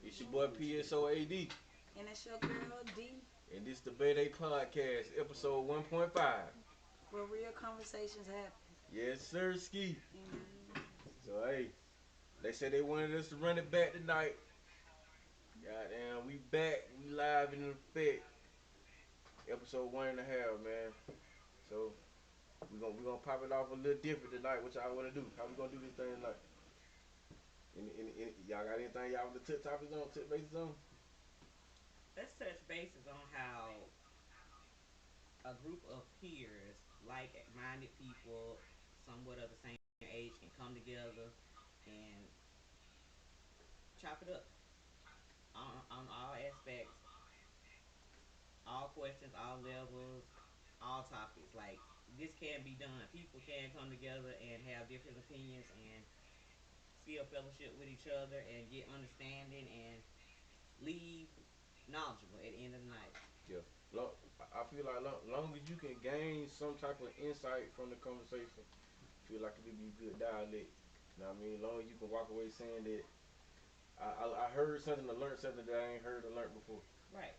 It's your boy PSOAD. And it's your girl D, And this the BaeDay Podcast, episode 1.5. where real conversations happen. Yes, sir, Ski. Amen. So, hey, they said they wanted us to run it back tonight. Goddamn, we back. We live in effect. Episode 1.5, man. So, we gonna pop it off a little different tonight. What y'all wanna do? How we gonna do this thing tonight? Y'all got anything y'all want to tip topics on, tip bases on? Let's touch bases on how a group of peers, like-minded people, somewhat of the same age, can come together and chop it up on all aspects, all questions, all levels, all topics. Like this can be done. People can come together and have different opinions and still fellowship with each other and get understanding and leave knowledgeable at the end of the night. Yeah. I feel like long as you can gain some type of insight from the conversation, feel like it'd be good dialect. You know what I mean? Long as you can walk away saying that I heard something or learned something that I ain't heard or learned before. Right.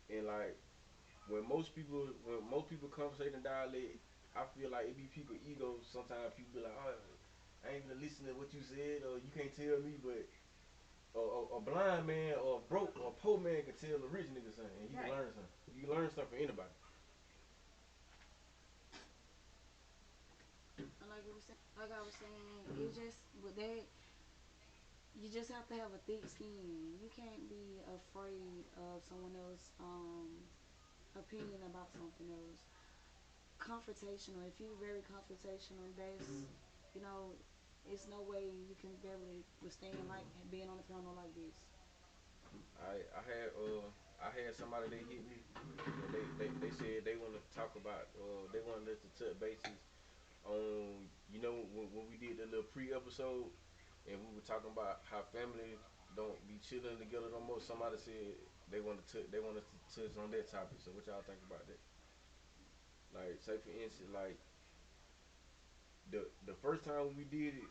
And like when most people conversate in dialect, I feel like it be people egos. Sometimes people be like, oh, I ain't even listen to what you said, or you can't tell me, but a blind man or a broke or a poor man can tell a rich nigga something, and he can Right. learn something. You can learn something from anybody. And like I was saying, it's just with that, you just have to have a thick skin. You can't be afraid of someone else's opinion about something else. Confrontational. If you're very confrontational, you know, it's no way you can barely withstand like being on the panel like this. I had somebody they hit me and they said they want to talk about they wanted us to touch bases on when we did the little pre-episode and we were talking about how family don't be chilling together no more. Somebody said they want us to touch on that topic. So what y'all think about that? Like, say for instance, like the first time we did it,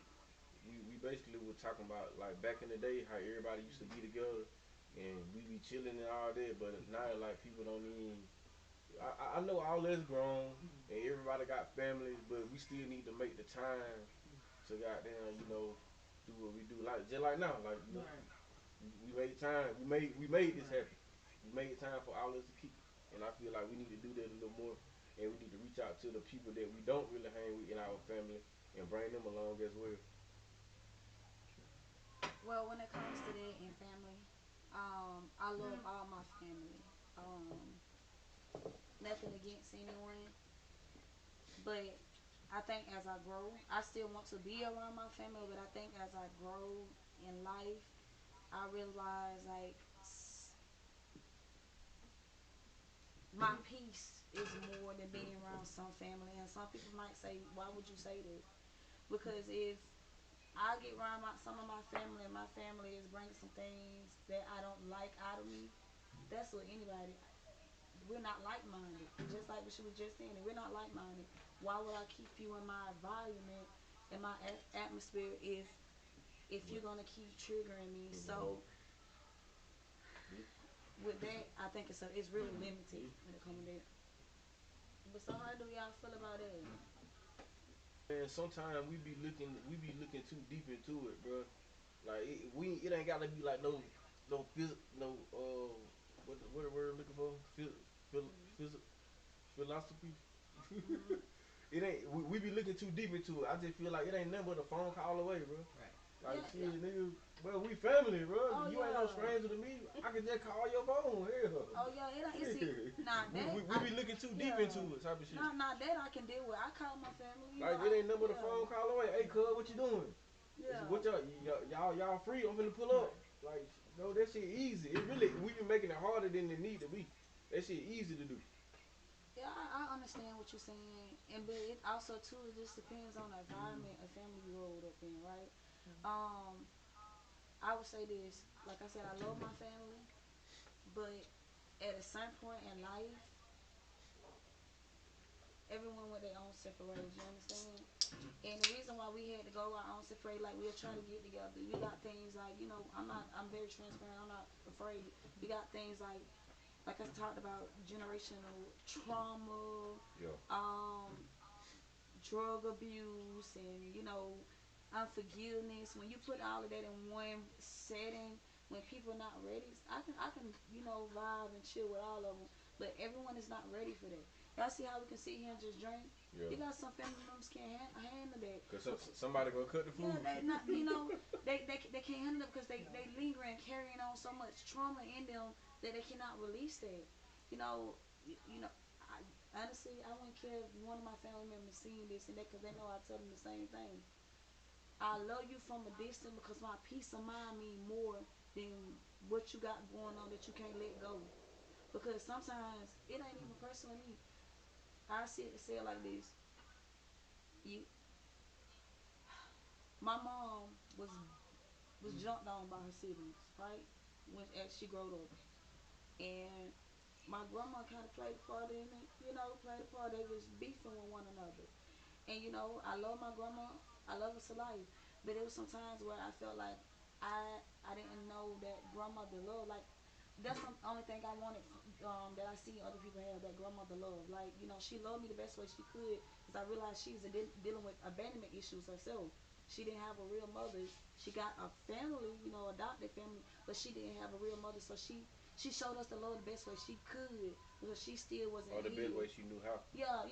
we basically were talking about like back in the day how everybody used to be together and we be chilling and all that. But now like people don't even. I know all that's grown and everybody got families, but we still need to make the time to goddamn do what we do. Like just like now, like Right. we made time. We made this Right. happen. We made time for all us to keep. And I feel like we need to do that a little more. And we need to reach out to the people that we don't really hang with in our family and bring them along as well. Well, when it comes to that in family, I love all my family. Nothing against anyone, but I think as I grow, I still want to be around my family. But I think as I grow in life, I realize like my peace is more than being around some family. And some people might say, "Why would you say that?" Because if I get around some of my family and my family is bringing some things that I don't like out of me, that's what anybody. We're not like minded. Just like what she was just saying, we're not like minded. Why would I keep you in my environment, in my atmosphere, if you're gonna keep triggering me? So with that, I think it's really limited when it comes to that. But so how do y'all feel about it? And sometimes we be looking too deep into it, bro. Like it ain't gotta be like no no what the word I'm looking for? Phil, phys, philosophy. Mm-hmm. It ain't. We be looking too deep into it. I just feel like it ain't nothing but a phone call away, bro. Right. Like Yeah, yeah. shit, nigga. Bro, we family, bro. Oh You ain't no yeah. stranger to me. I can just call your phone. Hell, Oh yeah. It ain't. It's it. Not we, that we, we I. be looking too deep into Yeah. it, type of shit. Not that I can deal with. I call my family. You know. Like it ain't nothing but a Yeah. phone call away. Hey, cuz, what you doing? Yeah. What y'all free? I'm finna pull Right. up. Like, no, that shit easy. It really we be making it harder than it need to be. That shit easy to do. Yeah, I understand what you're saying, and but it also too it just depends on the environment of family you rolled up in, right? Um, I would say this, like I said, I love my family, but at a certain point in life, everyone went their own separate ways. You understand? And the reason why we had to go our own separate, like we'll try to get together. We got things like, I'm very transparent. I'm not afraid. We got things like I talked about, generational trauma, Yeah. um, drug abuse, and unforgiveness. When you put all of that in one setting, when people are not ready, I can vibe and chill with all of them. But everyone is not ready for that. Y'all see how we can sit here and just drink? Yeah. You got some family members can't handle that. Cause somebody gonna cut the Yeah, food. they not they can't handle it because they linger and carrying on so much trauma in them that they cannot release that. You know, I, honestly, I wouldn't care if one of my family members seen this and that because they know I tell them the same thing. I love you from a distance because my peace of mind mean more than what you got going on that you can't let go. Because sometimes it ain't even personal with me. I say it like this: you, my mom was jumped on by her siblings, right? When as she grew up, and my grandma kind of played a part in it. Played a part. They was beefing with one another. And I love my grandma. I love her to life. But there was some times where I felt like I didn't know that grandmother love. Like that's the only thing I wanted that I see other people have, that grandmother love. Like she loved me the best way she could because I realized she's dealing with abandonment issues herself. She didn't have a real mother. She got a family, adopted family, but she didn't have a real mother. So she showed us the love the best way she could because she still wasn't Or the best healed. way she knew how. Yeah,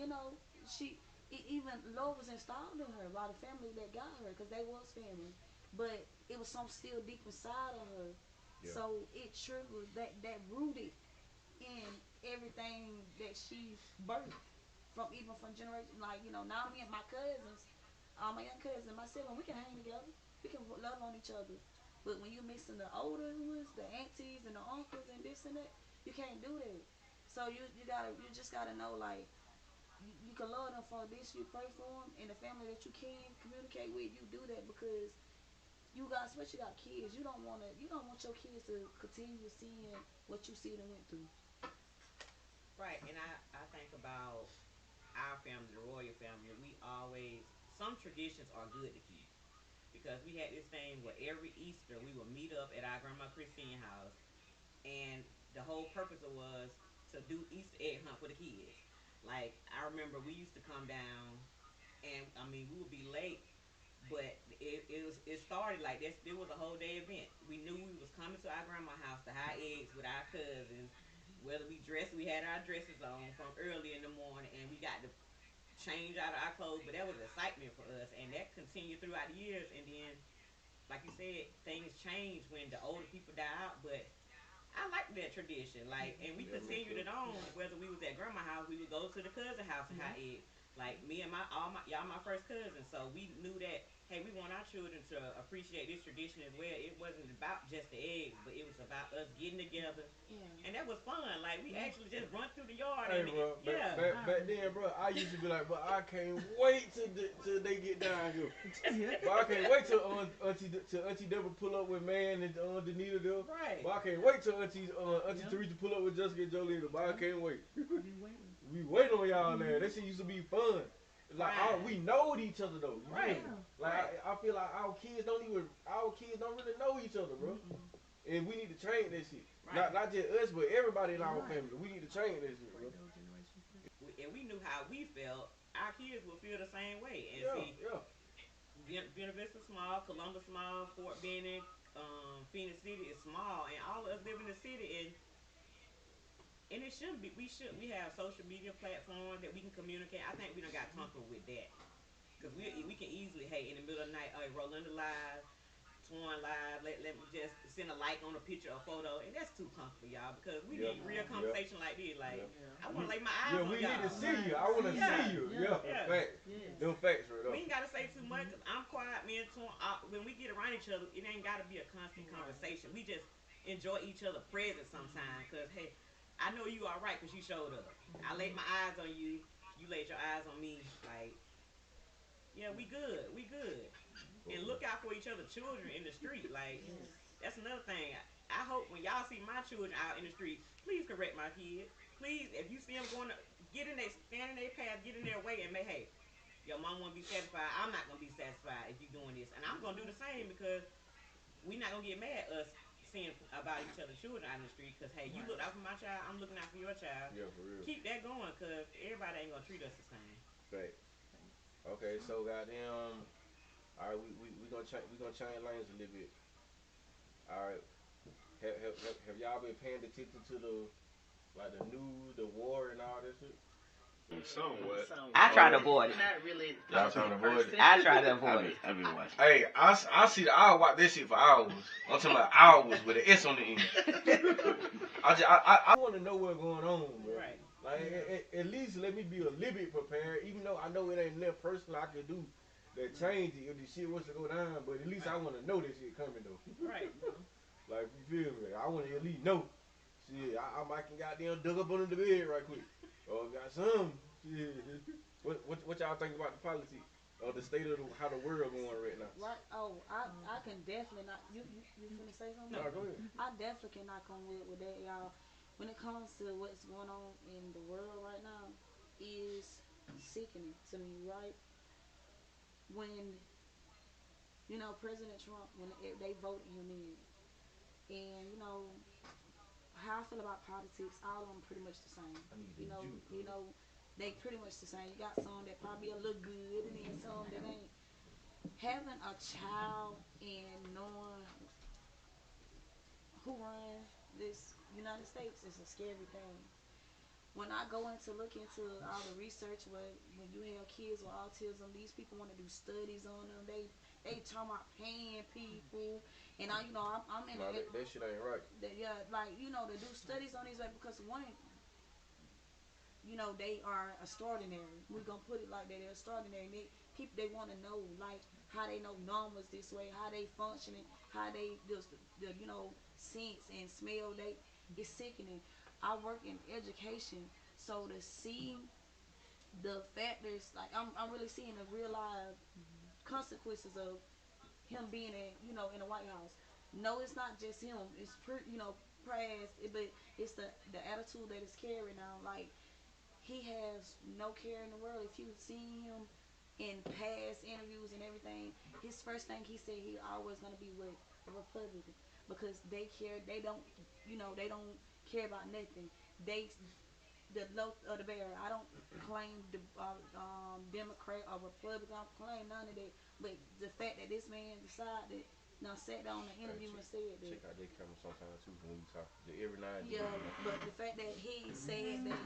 she even love was installed in her by the family that got her because they was family, but it was some still deep inside of her. Yeah. So it triggered that rooted in everything that she birthed from, even from generation. Like now me and my cousins, my young cousin, my sibling, we can hang together. We can love on each other. But when you mixing the older ones, the aunties and the uncles and this and that, you can't do that. So you just gotta know, like, you can love them for this, you pray for them, and the family that you can communicate with, you do that because especially got kids. You don't want your kids to continue seeing what you see them went through. Right, and I think about our family, the royal family. We always, some traditions are good to keep because we had this thing where every Easter we would meet up at our grandma Christine house, and the whole purpose was to do Easter egg hunt for the kids. Like I remember we used to come down, and I mean we would be late, but it started like this. There was a whole day event. We knew we was coming to our grandma's house to hide eggs with our cousins. Whether we had our dresses on from early in the morning, and we got to change out of our clothes. But that was excitement for us, and that continued throughout the years. And then, like you said, things change when the older people die out, but I like that tradition. Like, and we Yeah, me continued too. it on. Whether we was at grandma's house, we would go to the cousin house and Yeah. hide eggs. Like me and y'all my first cousins, so we knew that hey, we want our children to appreciate this tradition as well. It wasn't about just the eggs, but it was about us getting together, Yeah. and that was fun. Like we Me. actually just run through the yard Hey, and bro, yeah, back then, bro, I used to be like, but I can't wait till they get down here. Yeah. But I can't wait till Auntie Deborah pull up with Man and Danita there. right. But I can't wait till Auntie Yeah. Teresa pull up with Jessica and Jolene. But I Yeah. can't wait. Be waiting. We wait on y'all there. That shit used to be fun. Like Prime. we know each other though. You feel Right. me? Yeah. Like Right. I feel like our kids don't really know each other, bro. Mm-mm. And we need to change that shit. Right. Not just us, but everybody in You're our right. family. We need to change that shit, bro. Break those generations. And we knew how we felt. Our kids will feel the same way. And Yeah, see, yeah. Buena Vista small, Columbus small, Fort Benning, Phoenix City is small, and all of us live in the city, and it shouldn't be. We have social media platforms that we can communicate. I think we done got comfortable with that because we can easily, hey, in the middle of the night, hey, Rolanda live, Torn live. Let me just send a like on a picture or photo, and that's too comfortable, y'all. Because we Yeah, need real Yeah. yeah, conversation like this. yeah. Like I Yeah. want to lay my Yeah, eyes on we need to y'all. see you. Right. I want to See you. Yeah, see you. Yeah. Yeah, yeah. facts. Yes. Them facts right We there. ain't gotta say too much Mm-hmm. because I'm quiet. Me and Torn, when we get around each other, it ain't gotta be a constant Right. conversation. We just enjoy each other' presence sometimes. Cause hey, I know you all right because you showed up. I laid Mm-hmm. my eyes on you. You laid your eyes on me. Like yeah, we good. We good. And look out for each other' children in the street. Like Yes. that's another thing. I hope when y'all see my children out in the street, please correct my kids. please, if you see them going, get in their, stand in their path, get in their way, and make, hey, your mom won't be satisfied. I'm not gonna be satisfied if you doing this, and I'm gonna do the same because we not gonna get mad at us seeing about each other's children out in the street. Cause hey, you looked Right. out for my child, I'm looking out for your child. Yeah, for real. Keep that going, cause everybody ain't gonna treat us the same. Right. Okay, so goddamn. All right, we gonna change lanes a little bit. All right. Have y'all been paying attention to the like the news, the war, and all this shit? Somewhat. I try to avoid it. Not really. Y'all trying to avoid it? I try to avoid it. I've been watching. Hey, I see. I watch this shit for hours. I'm talking about hours with an S on the end. I want to know what's going on, bro. Right. Like at least let me be a little bit prepared, even though I know it ain't nothing personal I can do that change it if the shit was to go down. But at least I want to know this shit coming though. Right. Like you feel me? I want to at least know. Shit, I might can goddamn dug up under the bed right quick. Oh, got some. Shit. What y'all think about the politics or the state of how the world going right now? Right. Oh, I can definitely not. You finna say something? No, go ahead. I definitely can knock on wood with that, y'all. When it comes to what's going on in the world right now, is sickening to me. Right. When President Trump, when they voted him in, and how I feel about politics, all of them pretty much the same. I need You that know, juke. you know, they pretty much the same. You got some that probably a little good, and then some that ain't. Having a child and knowing who runs this United States is a scary thing. When I go into look into all the research, when you have kids with autism, these people want to do studies on them. They talking about paying people, and I'm in No, that shit ain't right. yeah, like to do studies on these because one, they are extraordinary. We're gonna put it like that. They're extraordinary. They want to know like how they know numbers this way, how they functioning, how they just sense and smell. It's sickening. I work in education, so to see the factors, like I'm really seeing the real life consequences of him being in the White House. No, it's not just him. It's past, but it's the attitude that is carried now. Like he has no care in the world. If you've seen him in past interviews and everything, his first thing he said he always gonna be with a Republican because they care. They don't care about nothing. They the low of the bear. I don't claim the Democrat or Republican. I don't claim none of that. But the fact that this man decided, now sat down in an Hey, interview and said that. check out their camera sometimes too when we talk. Every now and then. Yeah, but the fact that he said that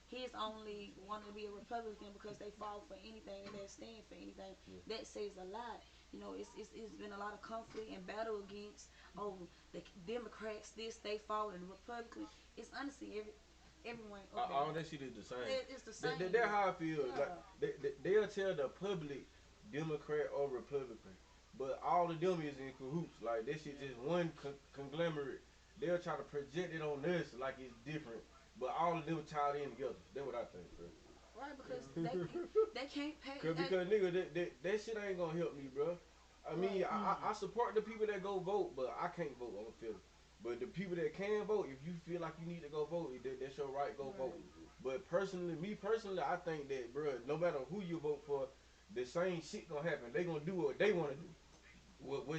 he's only wanted to be a Republican because they fall for anything and they stand for anything. Yeah. That says a lot. It's been a lot of conflict and battle against the Democrats. They fall and the Republicans. It's honestly everyone up there. All that shit is the same. It's the same. That's how I feel. Yeah. Like they'll tell the public Democrat or Republican, but all of them is in cahoots. Like that shit just one conglomerate. They'll try to project it on us like it's different, but all of them tied in together. That's what I think, bro. Right, because they can't pay. Because nigga, that shit ain't gonna help me, bro. I mean, I support the people that go vote, but I can't vote. I'm a feeling. But the people that can vote, if you feel like you need to go vote, that's your right. Go vote. But me personally, I think that, bro, no matter who you vote for, the same shit gonna happen. They gonna do what they want to do.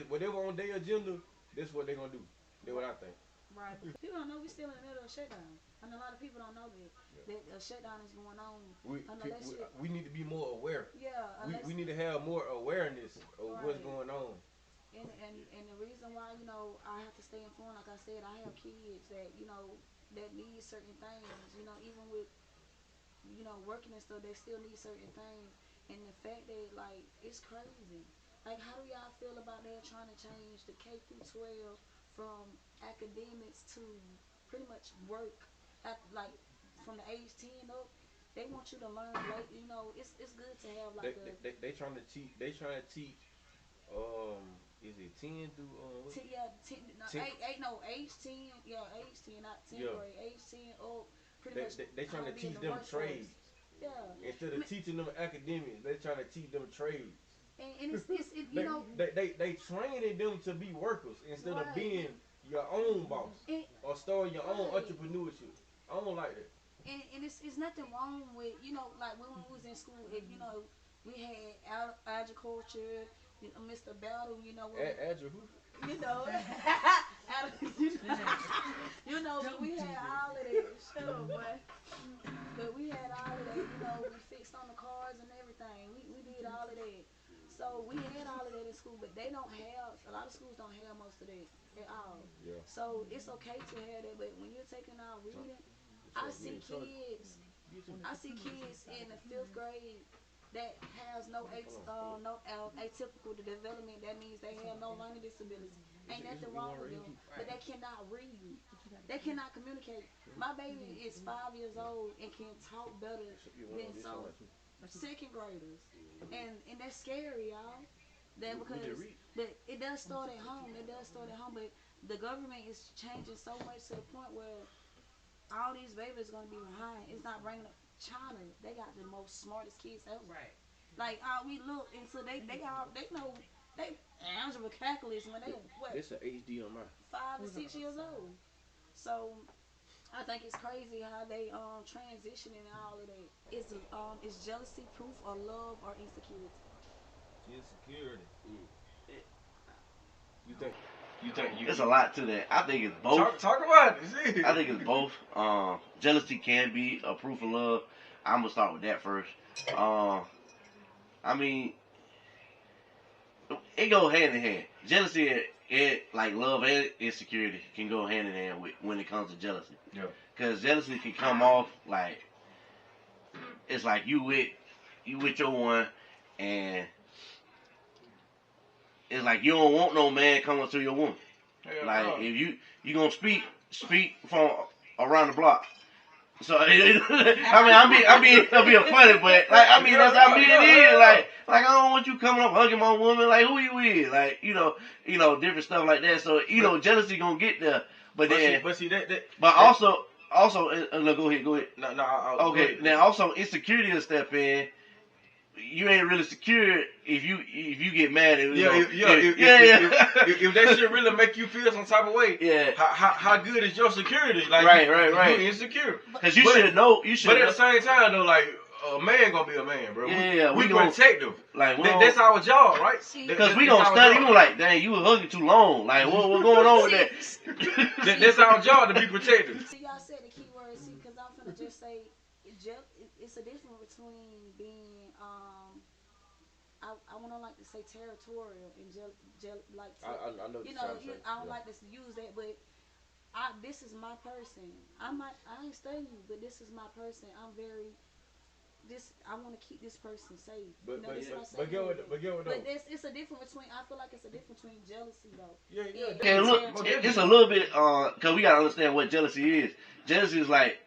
Whatever on their agenda, that's what they gonna do. That's what I think. Right. People don't know we're still in the middle of a shutdown. And a lot of people don't know Yeah. that a shutdown is going on. We need to be more aware. Yeah. We need to have more awareness of what's going on. And the reason why, I have to stay informed, like I said, I have kids that, that need certain things, even with, working and stuff, they still need certain things. And the fact that, like, it's crazy. Like, how do y'all feel about that trying to change the K through 12 from academics to pretty much work at, like, from the age 10 up? They want you to learn, like, it's good to have, like, they trying to teach, is it 10 through, what? 10, yeah, 10, no, 10. age 10, yeah, age 10, not 10 Yeah. grade, age 10 up, pretty much. They trying to how be in teach the them workforce. trades. Yeah. Instead of teaching them academics, they trying to teach them trades. And it's they training them to be workers instead of Right. being your own boss And- or starting your own Right. entrepreneurship. I don't like that. And it's nothing wrong with, like when we was in school, if we had agriculture, Mr. Battle, Andrew, who? you know, we had all of that. Shut up, boy. But we had all of that, we fixed on the cars and everything. We did all of that. So we had all of that in school, but they don't have, a lot of schools don't have most of that at all. Yeah. So it's okay to have that, but when you're taking out reading, I see kids, in the 5th grade that has no atypical development. That means they have no learning disabilities. Ain't nothing wrong with them, but they cannot read. They cannot communicate. My baby is 5 years old and can talk better than some 2nd graders, and that's scary, y'all. That because but it does start at home. It does start at home, but the government is changing so much to the point where all these babies gonna be behind. It's not bringing up China. They got the most smartest kids ever. Right. Like we look into they know they algebra calculus when they what It's an HD on mine. 5 or 6 years old. So I think it's crazy how they transitioning and all of that. Is jealousy proof of love or insecurity? Insecurity. You think? There's a lot to that. I think it's both. Talk about it. I think it's both. Jealousy can be a proof of love. I'm gonna start with that first. I mean, it go hand in hand. Jealousy, like love and insecurity, can go hand in hand when it comes to jealousy. Yeah. Cause jealousy can come off like it's like you with your one, and it's like you don't want no man coming to your woman. Hell Like no. if you gonna speak from around the block. So I mean, I'm being funny, but like I mean that's how it is. Like I don't want you coming up hugging my woman. Like who you with? Like you know different stuff like that. So jealousy gonna get there. But see that. But also no, go ahead. No. Okay, now also insecurity will step in. You ain't really secure if you get mad at If that shit really make you feel some type of way, yeah. How good is your security? Like Right. You insecure. Because you should know. But at the same time though, like a man gonna be a man, bro. Yeah, we gonna protect them. Like that's our job, right? Because we gonna study. You like, dang, you were hugging too long. Like what going on with that? That's our job to be protected. See, y'all said the key word. See, because I'm gonna just say, it's a difference between being I want to like to say territorial and like I know I don't like to use that, but this is my person. I ain't studying you, but this is my person. I want to keep this person safe. But it's a difference between. I feel like it's a difference between jealousy though. Yeah. And look, it's a little bit because we gotta understand what jealousy is. Jealousy is like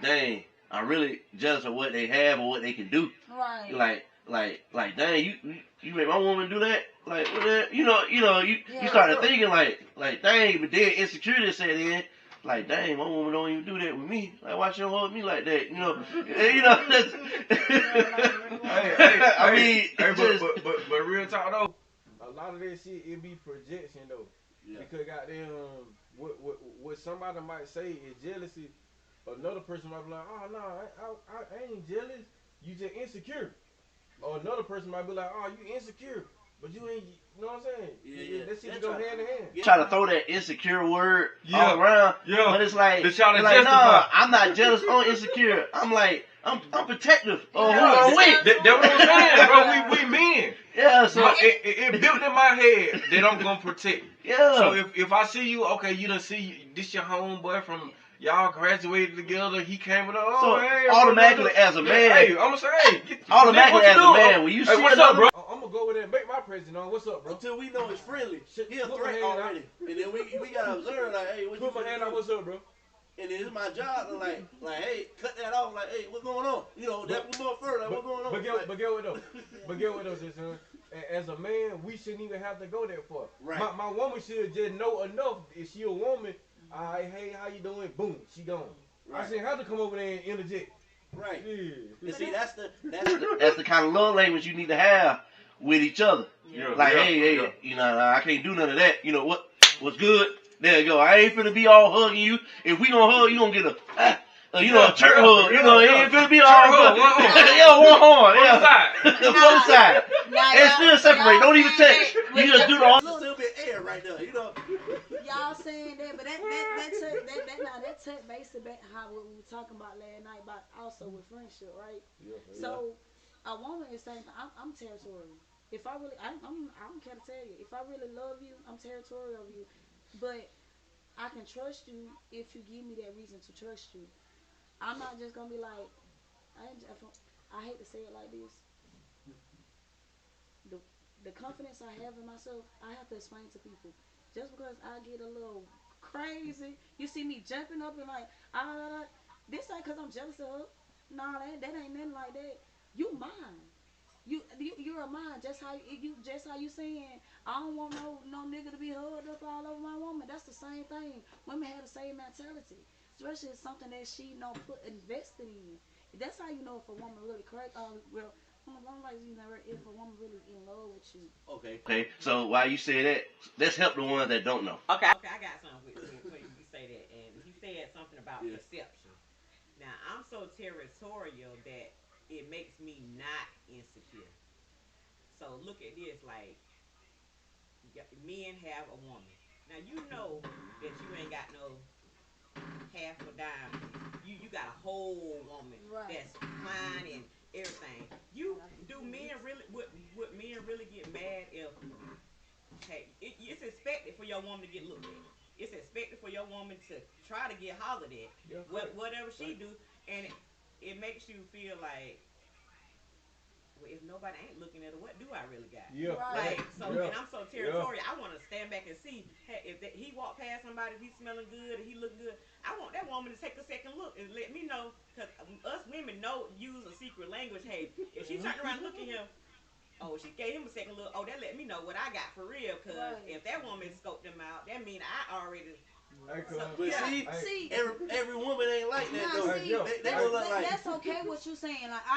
dang, I'm really jealous of what they have or what they can do. Right. Like dang, you make my woman do that? Like what that? You started thinking like dang, but then insecurity set in. Like dang, my woman don't even do that with me. Like why she don't hold me like that? That's, but real talk though, a lot of that shit it be projection though. Yeah. Because goddamn, what somebody might say is jealousy. Another person might be like, oh no, I ain't jealous. You just insecure. Or another person might be like, oh, you insecure, but you ain't. You know what I'm saying? Yeah. That shit go hand in hand. Try to throw that insecure word all around, but it's like, no, I'm not jealous or insecure. I'm like, I'm protective. Oh, wait. That's what I'm saying, bro. We men. Yeah, so it built in my head that I'm gonna protect. Yeah. So if I see you, okay, you done see this your homeboy from y'all graduated together. He came with hey, automatically as a man. Hey, I'm gonna say, hey, automatically as a man, when you see what's up, bro? I'm gonna go with that and make my president on. What's up, bro? Until we know it's friendly. He a Put threat my hand already. And then we gotta observe like, hey, what Put you my hand do? on. What's up, bro? And then it's my job to like, hey, cut that off. Like, hey, what's going on? That more further. Like, what's going on? But get with us, son. As a man, we shouldn't even have to go that far. Right. My woman should just know enough. If she a woman, hey, how you doing? Boom, she gone. Right. I shouldn't have to come over there and interject. Right. Yeah. And see, that's the kind of love language you need to have with each other. Yeah. Like, hey, I can't do none of that. What's good? There you go. I ain't finna be all hugging you. If we gonna hug, you gonna get you know, a church hug. You know, it ain't finna be all hug, good. one arm. Yeah, one horn. One Yeah. side. One side. Now, And still separate. Don't even touch. You just do the arm. There's still be air right there, you know. y'all saying that, but that touch base back how what we were talking about last night about also with friendship, right? Yeah. So a woman is saying I'm territorial. If I really I don't care to tell you. If I really love you, I'm territorial of you. But I can trust you if you give me that reason to trust you. I'm not just gonna be like I ain't, I hate to say it like this. The the confidence I have in myself, I have to explain to people. Just because I get a little crazy, you see me jumping up and like, this ain't because I'm jealous of her. Nah, that ain't nothing like that. You mine. You're a mine. Just how you saying I don't want no nigga to be hugged up all over my woman. That's the same thing. Women have the same mentality, especially if it's something that she put invested in. That's how you know if a woman really crazy. Well, I'm like you know if a woman really in love with you. Okay, so while you say that, let's help the ones that don't know. Okay, I got something for you. You say that, and you said something about perception. Now, I'm so territorial that it makes me not insecure. So look at this, like men have a woman. Now you know that you ain't got no half a dime. You got a whole woman Right. that's fine and everything. You do men really would men really get mad if hey it's expected for your woman to get looked at. It's expected for your woman to try to get hollered at. Yeah, Whatever she do, and it makes you feel like well, if nobody ain't looking at her, what do I really got? Yeah. Right. Like so, Yeah. and I'm so territorial. I want to stand back and see hey, if he walk past somebody, if he's smelling good, if he looking good. I want that woman to take a second look and let me know, cause us women know use a secret language. Hey, if she turned around and look at him, oh, she gave him a second look. Oh, that let me know what I got for real. Cause Right. if that woman scoped him out, that mean I already. But see, every woman ain't like that though. They look like that's okay what you saying. Like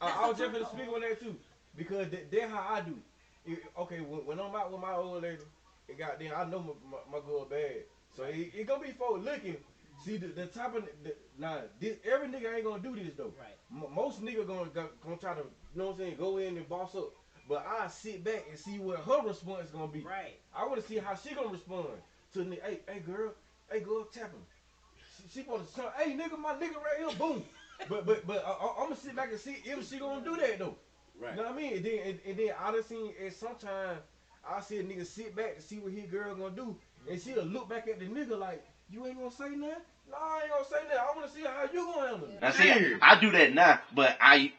I was just gonna speak on that too, because that's how I do. Okay, when I'm out with my old lady, it got then I know my girl bad, so it gonna be folks looking. See the type of every nigga ain't gonna do this though. Right. Most nigga gonna try to know what I'm saying, go in and boss up. But I sit back and see what her response is gonna be. Right. I want to see how she gonna respond to the nigga. Hey girl, tap him. She supposed to say, hey nigga, my nigga right here, boom. But I'm gonna sit back and see if she gonna do that though. right. You know what I mean? And then I done seen it sometimes. I see a nigga sit back to see what his girl gonna do, and she'll look back at the nigga like, you ain't gonna say nothing? No, I ain't gonna say nothing. I wanna see how you gonna handle it. Now see, I do that now, but I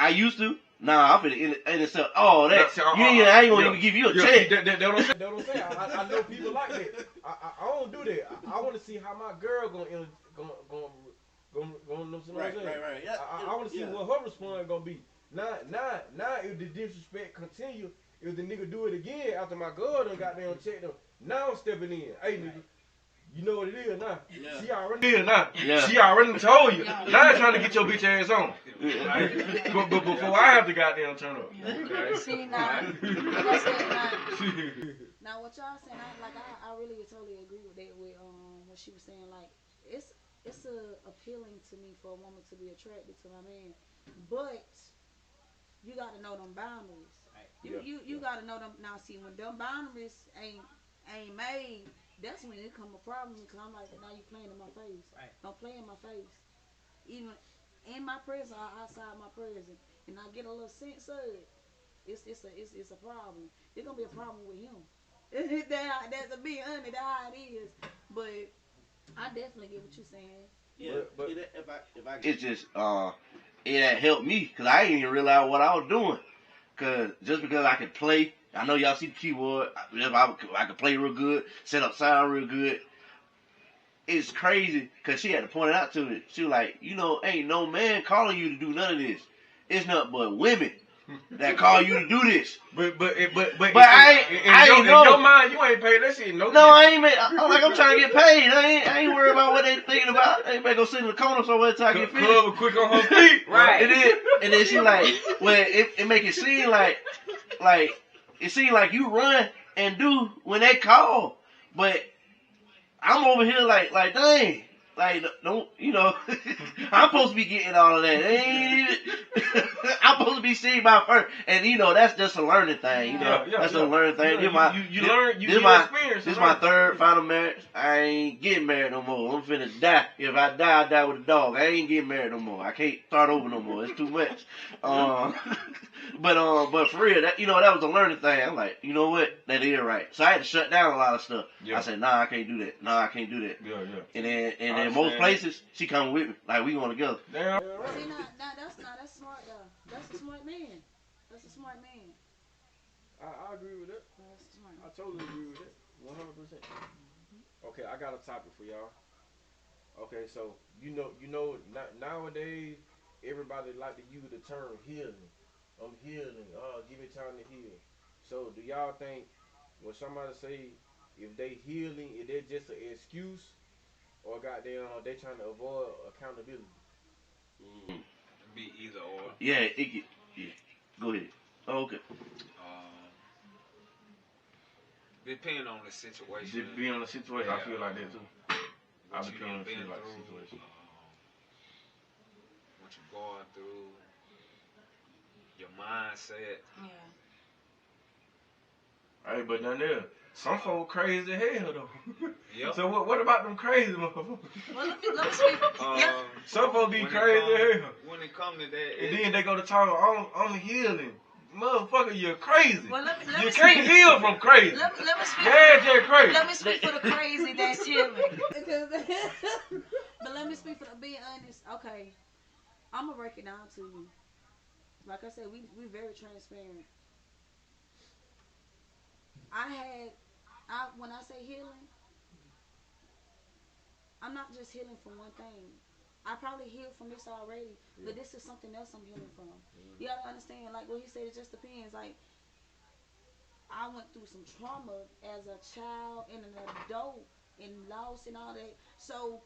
used to. Nah, I'm finna intercept all that. I ain't gonna even give you a check. That's what I'm saying. I know people like that. I don't do that. I want to see how my girl gonna know what I'm saying. Right. Yeah, I want to see what her response gonna be. Now, if the disrespect continue, if the nigga do it again after my girl done got there and checked them, now I'm stepping in. Hey nigga, you know what it is now. Yeah. She already is now. Yeah. She already told you. Now it's trying to get your bitch ass on. But before I have to goddamn turn up. See now what y'all saying, I really totally agree with that with what she was saying. Like it's appealing to me for a woman to be attracted to my man, but you got to know them boundaries. Right. You got to know them. Now see when them boundaries ain't made, that's when it come a problem because I'm like now you playing in my face. Right. Don't play in my face, even in my presence or outside my presence, and I get a little sense of it. It's a problem. It's gonna be a problem with him. That's a being honest. That's how it is. But I definitely get what you're saying. Yeah, but if I It's just it had helped me because I didn't even realize what I was doing. Cause just because I could play, I know y'all see the keyboard. I could play real good, set up sound real good. It's crazy because she had to point it out to me. She was like, ain't no man calling you to do none of this. It's nothing but women that call you to do this. But I ain't know. In your mind, you ain't paid that shit. No, I ain't. I'm trying to get paid. I ain't worried about what they thinking about. I ain't better go sit in the corner somewhere until I get finished. Cover quick on her feet. Right. It is. And then she like, well, it make it seem like it seem like you run and do when they call, but I'm over here like dang, Like, don't, you know, I'm supposed to be getting all of that. Ain't even, I'm supposed to be seeing my first. And, you know, that's just a learning thing. You know, that's a learning thing. You learn, you this get experience. This is my third final marriage. I ain't getting married no more. I'm finna die. If I die, I die with a dog. I ain't getting married no more. I can't start over no more. It's too much. But for real, that, you know, that was a learning thing. I'm like, you know what? That is right. So I had to shut down a lot of stuff. Yeah. I said, nah, I can't do that. Nah, I can't do that. Yeah. And then most places, she coming with me. Like, we going together. Damn. See, that's smart though. That's a smart man. That's a smart man. I agree with that. That's smart. I totally agree with that. 100%. Okay, I got a topic for y'all. Okay, so nowadays everybody like to use the term healing. I'm healing. Give me time to heal. So do y'all think when somebody say if they healing, is that just an excuse or goddamn they trying to avoid accountability? Be either or. Yeah, yeah. Go ahead. Oh, okay. Depending on the situation. Depending on the situation, I feel like that too. I What you done been like the through, situation. what you're going through, your mindset. Yeah. Hey, but none there. Some folk crazy as hell though. Yep. So what about them crazy motherfuckers? Well, let me speak. Some folk be crazy as hell. When it come to that, And then they go to talk I'm healing. Motherfucker, you're crazy. Well, let you me can't speak. heal from crazy. Let me speak. Yeah, just crazy. Let me speak for the crazy that's healing. But let me speak for the being honest. Okay, I'm gonna break it down to you. Like I said, we very transparent. When I say healing, I'm not just healing from one thing. I probably healed from this already, but this is something else I'm healing from. You gotta understand, like what he said, it just depends. Like I went through some trauma as a child and an adult and loss and all that. So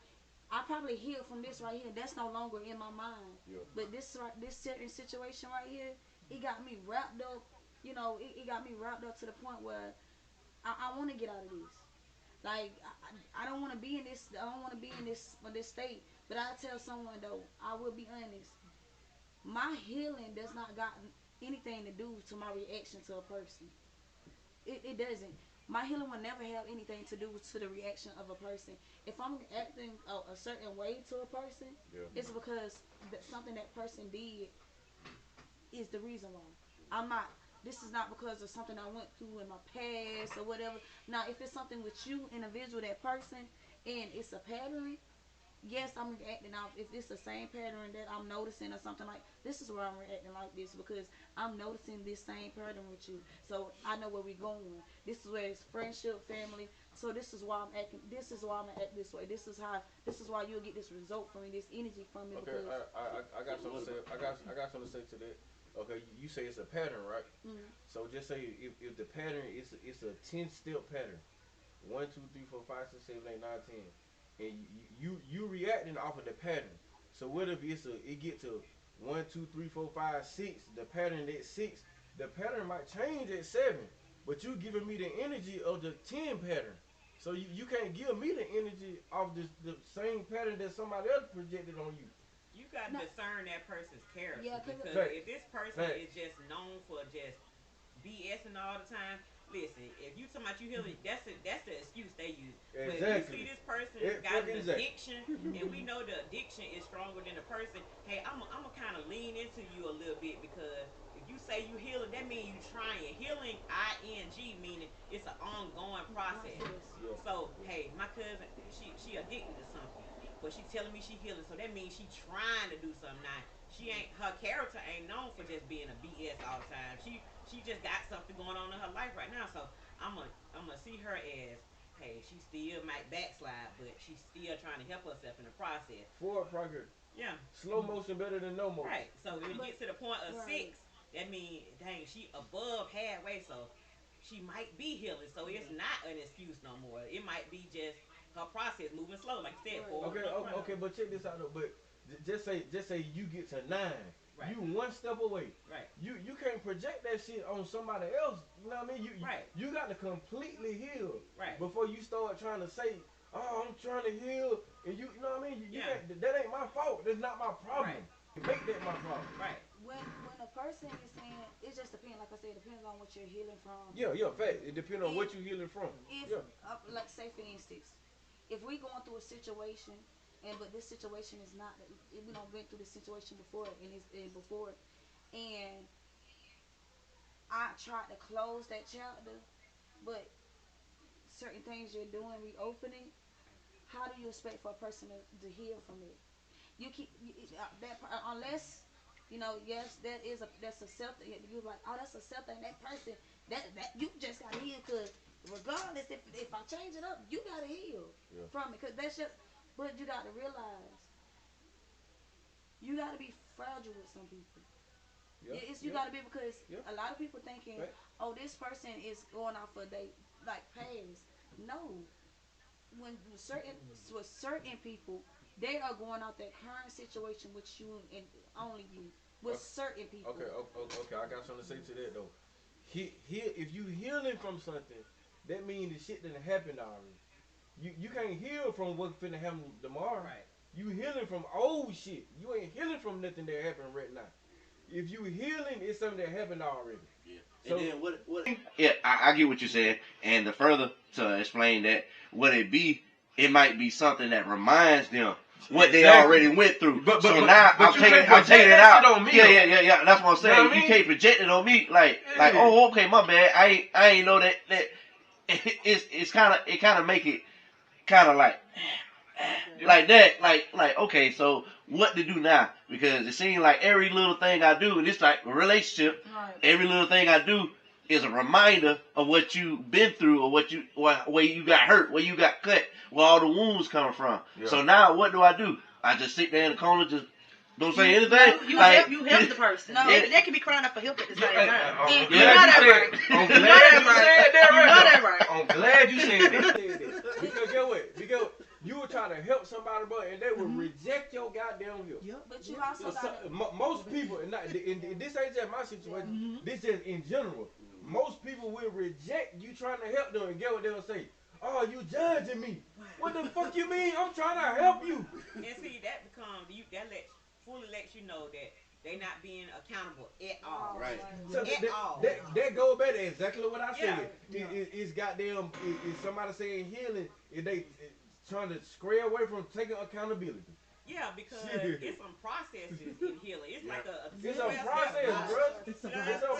I probably healed from this right here. That's no longer in my mind. Yeah. But this certain situation right here, it got me wrapped up. You know, it got me wrapped up to the point where I want to get out of this. Like I don't want to be in this. I don't want to be in this state. But I tell someone though, I will be honest. My healing does not got anything to do to my reaction to a person. It doesn't. My healing will never have anything to do to the reaction of a person. If I'm acting a certain way to a person, it's because something that person did is the reason why. I'm not. This is not because of something I went through in my past or whatever. Now, if it's something with you, individual, that person, and it's a pattern, yes, I'm reacting out. If it's the same pattern that I'm noticing or something like, this is where I'm reacting like this because I'm noticing this same pattern with you. So I know where we're going. This is where it's friendship, family. So this is why I'm acting. This is why I'm gonna act this way. This is why you'll get this result from me, this energy from me. Okay, I got something to say. I got something to say to that. Okay, you say it's a pattern, right? Mm-hmm. So just say if the pattern is it's a 10-step pattern, 1, 2, 3, 4, 5, 6, 7, 8, 9, 10, and you reacting off of the pattern. So what if it get to 1, 2, 3, 4, 5, 6? The pattern at 6, the pattern might change at 7, but you giving me the energy of the 10 pattern. So you can't give me the energy of the same pattern that somebody else projected on you. You got to discern that person's character. Yeah, because if this person is just known for just BSing all the time, listen, if you talking about you healing, that's the excuse they use. Exactly. But if you see this person got an addiction, and we know the addiction is stronger than the person, hey, I'm a kind of lean into you a little bit because if you say you healing, that means you trying. Healing, ing, meaning it's an ongoing process. Yeah. So, hey, my cousin, she addicted to something. But she telling me she healing, so that means she trying to do something. Now, her character ain't known for just being a BS all the time. She just got something going on in her life right now. So I'm gonna see her as, hey, she still might backslide, but she's still trying to help herself in the process. Forward progress. Yeah. Slow motion better than no motion. Right. So when it gets to the point of 6, that means dang, she above halfway, so she might be healing. So it's not an excuse no more. It might be just her process moving slow, like you said. Okay, but check this out though. But just say you get to 9, you one step away. Right. You can't project that shit on somebody else. You know what I mean? You got to completely heal. Right. Before you start trying to say oh, I'm trying to heal, and you know what I mean? Yeah. That ain't my fault. That's not my problem. Right. Make that my problem. Right. When a person is saying, it just depends. Like I said, it depends on what you're healing from. Yeah, fact. It depends on what you're healing from. If Yeah. like say for instance, if we going through a situation, but this situation is not, we don't been through this situation before, and I tried to close that chapter, but certain things you're doing reopening. How do you expect for a person to heal from it? You keep that unless yes, that's a self thing. You're like, oh, that's a self thing. That person that you just gotta heal, because regardless if I change it up, you gotta heal from it, because that's just. But you got to realize you got to be fragile with some people. You got to be, because a lot of people thinking, oh, this person is going off for they like past. No, when certain people, they are going out that current situation with you and only you. With certain people. Okay. I got something to say to that though. If you healing from something, that means the shit done happened already. You can't heal from what's finna happen tomorrow. Right. You healing from old shit. You ain't healing from nothing that happened right now. If you healing, it's something that happened already. Yeah. So, And then what? Yeah, I get what you're saying. And to further to explain that, what it be, it might be something that reminds them what they already went through. But now I'm taking it that out. on me, Yeah. That's what I'm saying. You know what I mean? Can't project it on me. Like, oh, okay, my bad. I ain't know that. It's kind of make it kind of like that. Like okay, so what to do now? Because it seems like every little thing I do, and it's like a relationship. Right. Every little thing I do is a reminder of what you've been through, or where you got hurt, where you got cut, where all the wounds coming from. Yeah. So now what do? I just sit there in the corner, just don't say anything. You like, help the person. No. They can be crying out for help at the same time. I'm You know that right. I'm You know glad you that said that right. You know that right. right. I'm glad you said that. Because get what? Because you were trying to help somebody, bro, and they would reject your goddamn help. Yep. But you also got to. Most people, and this ain't just my situation. This just in general. Most people will reject you trying to help them, and get what they'll say. Oh, you judging me? What the fuck you mean? I'm trying to help you. And see, that becomes fully lets you know that they not being accountable at all. Right. So At all. that goes back to exactly what I said. Yeah. It's goddamn. Is somebody saying healing? Is they trying to stray away from taking accountability? Yeah, because it's some processes in healing. It's like It's a process, bro. It's a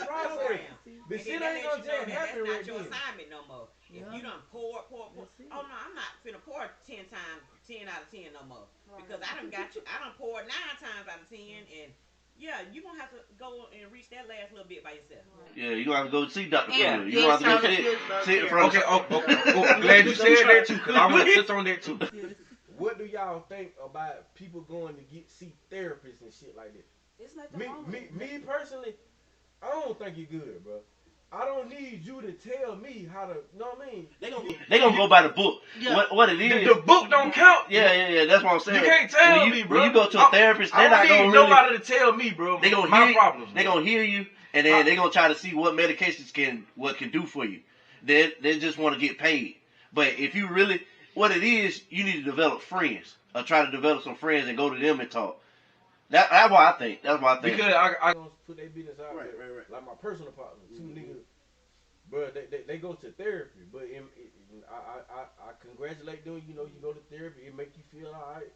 process. The shit ain't gonna just happen right That's not your then. assignment no more. If you done pour. Oh no, I'm not finna pour 10 out of 10 no more. Because I done poured 9 times out of 10, and yeah, you gonna have to go and reach that last little bit by yourself. Yeah, you gonna have to go see Dr. Yeah. Fuller. You gonna have to go see it from. Okay. I'm glad you said that too, because I want to touch on that too. What do y'all think about people going to see therapists and shit like that? It's nothing wrong with it. Me personally, I don't think you're good, bro. I don't need you to tell me how to. You know what I mean? They gonna go by the book. Yeah. What it is. The book don't count. Yeah. That's what I'm saying. You can't tell me, bro. When you go to a therapist, they're I not don't gonna need really. nobody to tell me, bro. They gonna my hear problems. They gonna hear you, and then they gonna try to see what medications can do for you. They just want to get paid. But if you really, what it is, you need to develop friends, or try to develop some friends and go to them and talk. That's what I think. Because I Don't put their business out Right. there. Like my personal partner, 2 niggas. But they go to therapy. But I congratulate them. You know, you go to therapy, it make you feel alright.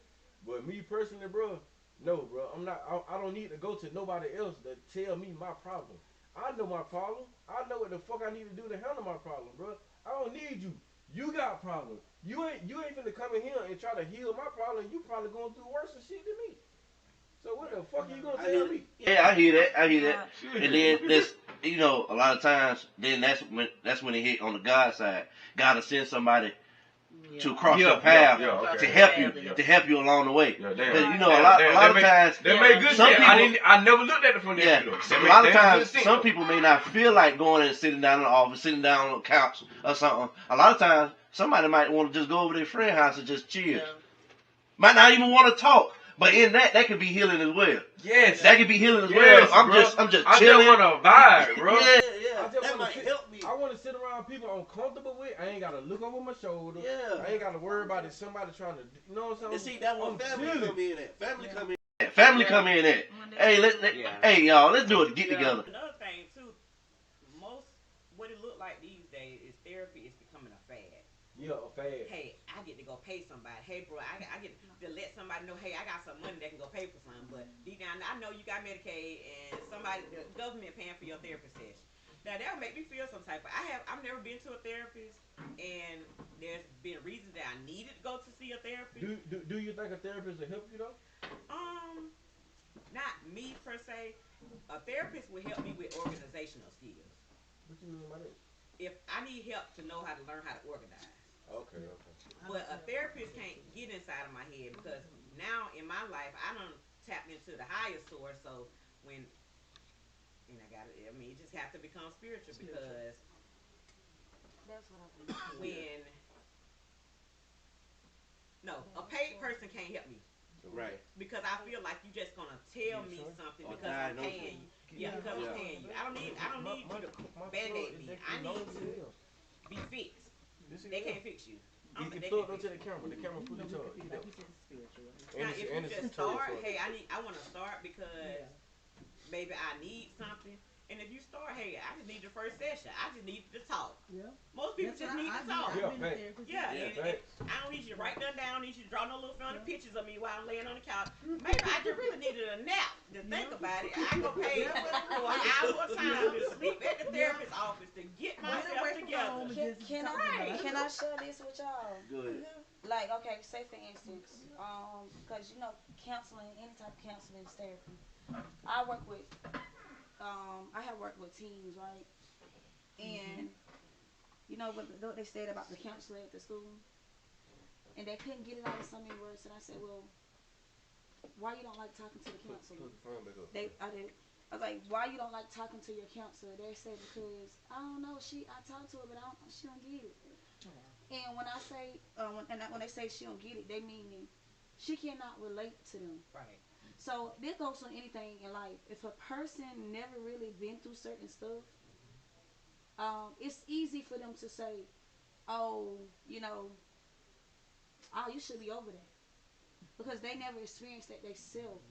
But me personally, bro, no, bro, I'm not. I don't need to go to nobody else to tell me my problem. I know my problem. I know what the fuck I need to do to handle my problem, bro. I don't need you. You got problems. You ain't finna come in here and try to heal my problem. You probably going through worse shit than me. So what the fuck are you gonna tell me? Yeah, I hear that. And then there's, a lot of times, then that's when it hit on the God side. God will send somebody to cross your path to help you along the way. Yeah, Because a lot of times they make good some sense. people, I never looked at it from that view. a lot of times some people may not feel like going and sitting down in the office, sitting down on the couch or something. A lot of times somebody might want to just go over to their friend's house and just chill. Yeah. Might not even want to talk. But in that could be healing as well. Yes. That could be healing as Yes, well. I'm bro. just I chilling. just want to vibe, bro. Yeah. I just That wanna might sit, help me. I want to sit around people I'm comfortable with. I ain't gotta look over my shoulder. Yeah. I ain't gotta worry about it. Somebody trying to, you know what I'm And saying? see, that's what I'm family chilling. come in at. Family come in. Family come in at. Hey, hey y'all, let's do it. Get together. Another thing too, most what it look like these days is therapy is becoming a fad. Yeah, a fad. Hey, I get to go pay somebody. Hey, bro, I get to let somebody know. Hey, I got some money that can go pay for something. But deep down, I know you got Medicaid and the government paying for your therapy session. Now that would make me feel some type of. I've never been to a therapist, and there's been reasons that I needed to go to see a therapist. Do you think a therapist will help you though? Not me per se. A therapist will help me with organizational skills. What you mean by that? If I need help to know how to learn how to organize. Okay. But a therapist can't get inside of my head because now in my life I done tapped into the higher source. So when and I mean it just have to become spiritual because That's what I think. when no, a paid person can't help me. Right. Because I feel like you just gonna tell me something Or because I'm diagnose paying me. you. Yeah, because I'm paying you. I don't need you to BaeDay me. I need to be fixed. They can't fix you. You They throw can't it fix to the camera. The camera fully charged. you. Now, if you just start, hey, I want to start because maybe I need something. And if you start, hey, I just need the first session. I just need to talk. Yeah. Most people just need to talk. Yeah, And I don't need you to write nothing down. I don't need you to draw no little funny pictures of me while I'm laying on the couch. Maybe I just really needed a nap to think about it. I go pay for an hour of time to sleep at the therapist's office to get myself together. Can I share this with y'all? Good. Like, okay, say for instance, because you know, counseling, any type of counseling is therapy. I work with, I have worked with teens, right? And you know what they said about the counselor at the school, and they couldn't get it out of so many words. And I said, well, why you don't like talking to the counselor? I was like, why you don't like talking to your counselor? They said because I don't know. I talked to her, but she don't get it. And when I say, when they say she don't get it, they mean she cannot relate to them. Right. So this goes on anything in life. If a person never really been through certain stuff, it's easy for them to say, oh, you know, oh, you should be over that. Because they never experienced that themselves.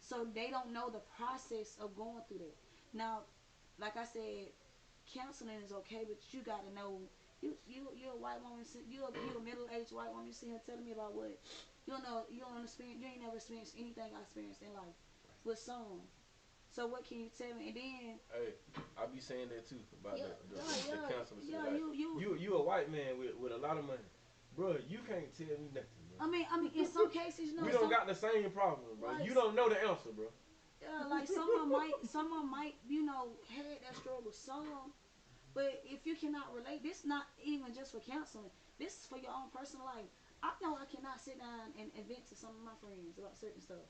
So they don't know the process of going through that. Now, like I said, counseling is okay, but you got to know, you're a white woman, you're a middle-aged white woman, you see her telling me about what? You ain't never experienced anything I experienced in life with someone. So what can you tell me? And then hey, I be saying that too about the counselor. Yeah, like, you a white man with a lot of money, bro. You can't tell me nothing, bro. I mean, in some cases, you know, we don't got the same problem, bro. Right. You don't know the answer, bro. Yeah, like someone might, you know, had that struggle. Some, but if you cannot relate, this not even just for counseling. This is for your own personal life. I know I cannot sit down and vent to some of my friends about certain stuff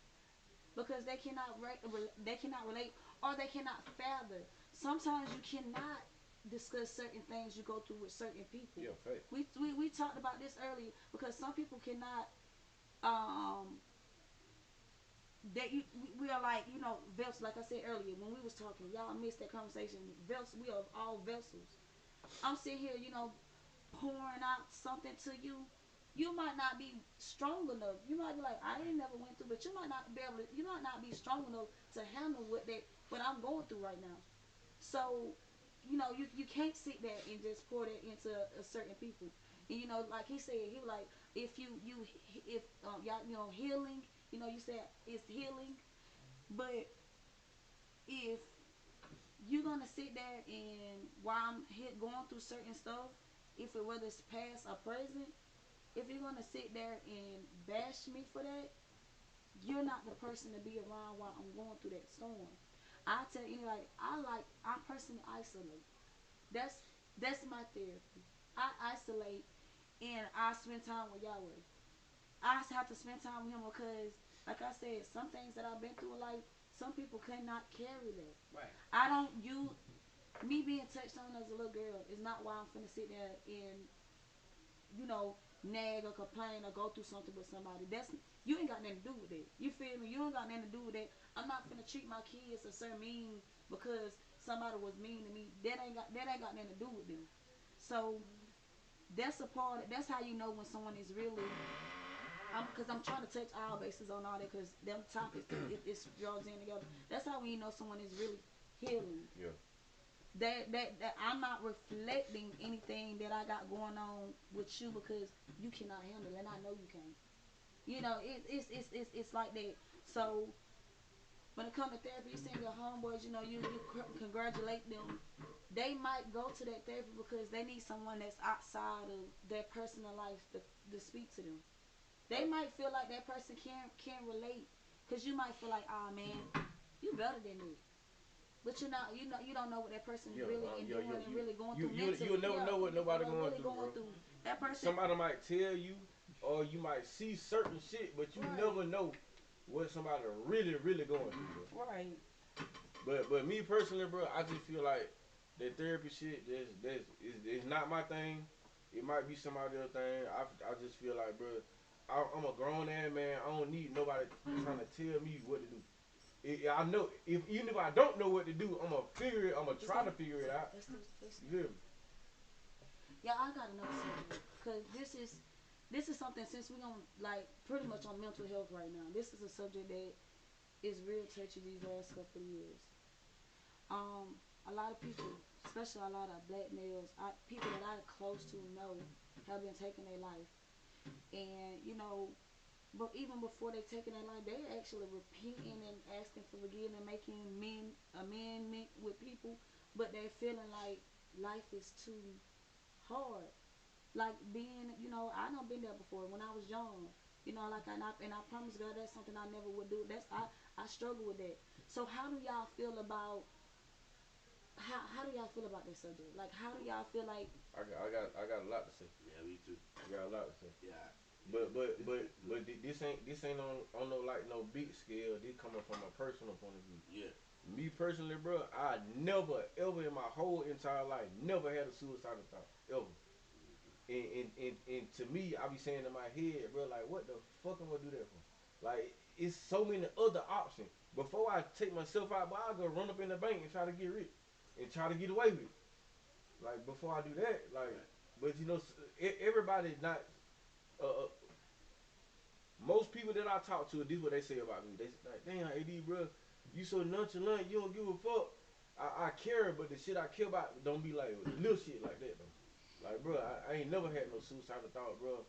because they cannot relate or they cannot fathom. Sometimes you cannot discuss certain things you go through with certain people. Yeah, fact. We talked about this earlier because some people cannot we are like, you know, vessels. Like I said earlier when we was talking, y'all missed that conversation. Vessels, we are all vessels. I'm sitting here, you know, pouring out something to you. You might not be strong enough. You might be like, I ain't never went through, but you might not be strong enough to handle what I'm going through right now. So, you know, you can't sit there and just pour that into a certain people. And you know, like he said, he was like, if y'all, you know, healing, you know, you said it's healing, but if you're gonna sit there and while I'm going through certain stuff, whether it's past or present, if you're gonna sit there and bash me for that, you're not the person to be around while I'm going through that storm. I tell anybody, I personally isolate. That's my therapy. I isolate and I spend time with Yahweh. I have to spend time with him because, like I said, some things that I've been through in life, some people cannot carry that. Right. Me being touched on as a little girl is not why I'm finna sit there and, you know, nag or complain or go through something with somebody. You ain't got nothing to do with that. You feel me? You ain't got nothing to do with that. I'm not finna treat my kids a certain mean because somebody was mean to me. That ain't got nothing to do with them. So that's a part. That's how you know when someone is really. Because I'm trying to touch all bases on all that, because them topics it draws in together. That's how you know someone is really healing. Yeah. That I'm not reflecting anything that I got going on with you because you cannot handle it, and I know you can't. You know, it's like that. So when it comes to therapy, you seeing your homeboys, you know, you congratulate them. They might go to that therapy because they need someone that's outside of their personal life to speak to them. They might feel like that person can't relate, because you might feel like, oh man, you better than me. But you don't know what that person really enduring and really going through mentally. You'll never know what nobody going through. That person. Somebody might tell you, or you might see certain shit, but you never know what somebody really going through, bro. Right. But me personally, bro, I just feel like that therapy shit is not my thing. It might be somebody else's thing. I just feel like, bro, I'm a grown ass man. I don't need nobody trying to tell me what to do. I know even if I don't know what to do, I'm gonna try to figure it out. You feel me? Yeah, I got another subject, because this is something, since we're gonna like pretty much on mental health right now. This is a subject that is real touchy these last couple of years. A lot of people, especially a lot of black males, people that I'm close to know, have been taking their life. And you know, but even before they taking their life, they're actually repenting and asking for forgiveness and making amendment with people, but they're feeling like life is too hard. Like being, you know, I done been there before when I was young. You know, like and I promise God that's something I never would do. I struggle with that. So how do y'all feel about how do y'all feel about this subject? Like, how do y'all feel like? I got a lot to say. Yeah, me too. I got a lot to say. Yeah. But this ain't on no like no big scale. This coming from a personal point of view. Yeah. Me personally, bro, I never ever in my whole entire life never had a suicidal thought ever. And to me, I be saying in my head, bro, like, what the fuck am I gonna do that for? Like, it's so many other options. Before I take myself out, but I'll go run up in the bank and try to get rich and try to get away with it. Like, before I do that, like, but you know, everybody's not. Most people that I talk to, this is what they say about me. They say, like, damn, AD, bro, you so nonchalant, you don't give a fuck. I care, but the shit I care about don't be like little shit like that, though. Like, bro, I ain't never had no suicidal thought, bro.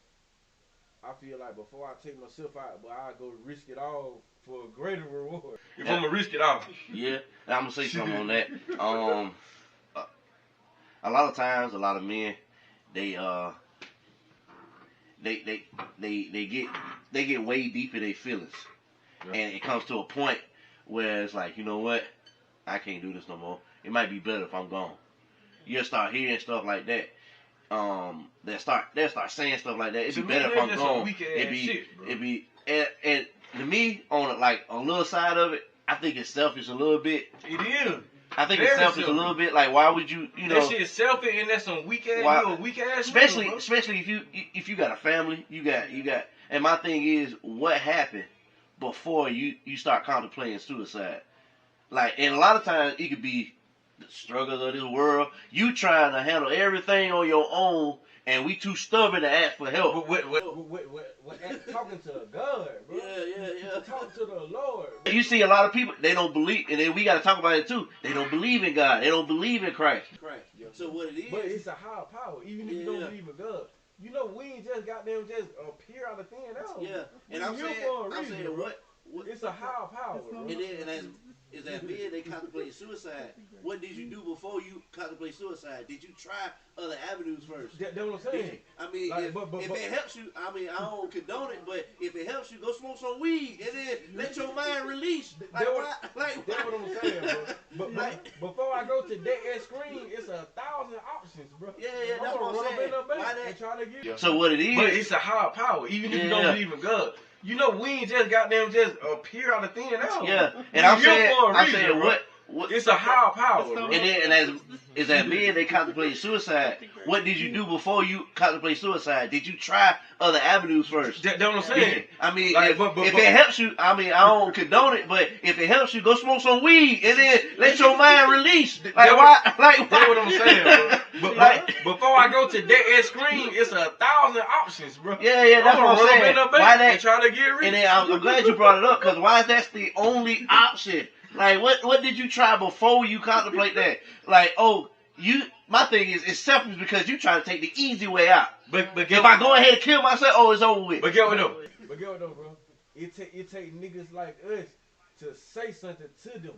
I feel like before I take myself out, but I go risk it all for a greater reward. If I'm gonna risk it all. Yeah, and I'm gonna say something on that. A lot of times, a lot of men, they get way deep in their feelings, and it comes to a point where it's like, you know what, I can't do this no more. It might be better if I'm gone. You'll start hearing stuff like that. They'll start saying stuff like that. It'd be better if I'm gone. It'd be and to me, on like a little side of it, I think it's selfish a little bit. It is. I think it's selfish a little bit. Like, why would you know? That shit is selfish, and that's some weak ass. You a weak ass. Especially if you got a family, you got. And my thing is, what happened before you start contemplating suicide? Like, and a lot of times it could be the struggles of this world. You trying to handle everything on your own, and we too stubborn to ask for help. Talking to God, bro. Yeah. Talking to the Lord, bro. You see a lot of people, they don't believe, and then we got to talk about it too. They don't believe in God. They don't believe in Christ. Yeah. So what it is? But it's a higher power, even if you don't believe in God. You know, we ain't just goddamn just appear out of thin air. Yeah, and I'm saying what? It's a higher power, bro. And as being they contemplated suicide, what did you do before you contemplate suicide? Did you try other avenues first? That's what I'm saying. I mean, like, if it helps you, I mean, I don't condone it, but if it helps you, go smoke some weed and then let your mind release. That's what I'm saying, bro. But before I go to that screen, it's 1,000 options, bro. Yeah, that's what I'm saying. And try to get So what it is? But it's a higher power, even if you don't believe in God. You know, we ain't just goddamn just appear out of thin air. Yeah, and I'm saying It's a higher power, bro. And then, and as that man they contemplated suicide, what did you do before you contemplate suicide? Did you try other avenues first? That's what I'm saying. I mean, Like, if but it helps you, I mean, I don't condone it, but if it helps you, go smoke some weed and then let your mind release. Like why? Like that's what I'm saying, bro. But like, before I go to that screen, it's 1,000 options, bro. yeah, that's what I'm saying. Why that? And try to get rich. And then I'm glad you brought it up because why is that the only option? Like, what did you try before you contemplate that? Like, oh, my thing is, it's selfish because you try to take the easy way out. But if I go ahead and kill myself, oh, it's over with. But get what though? Bro? It take niggas like us to say something to them.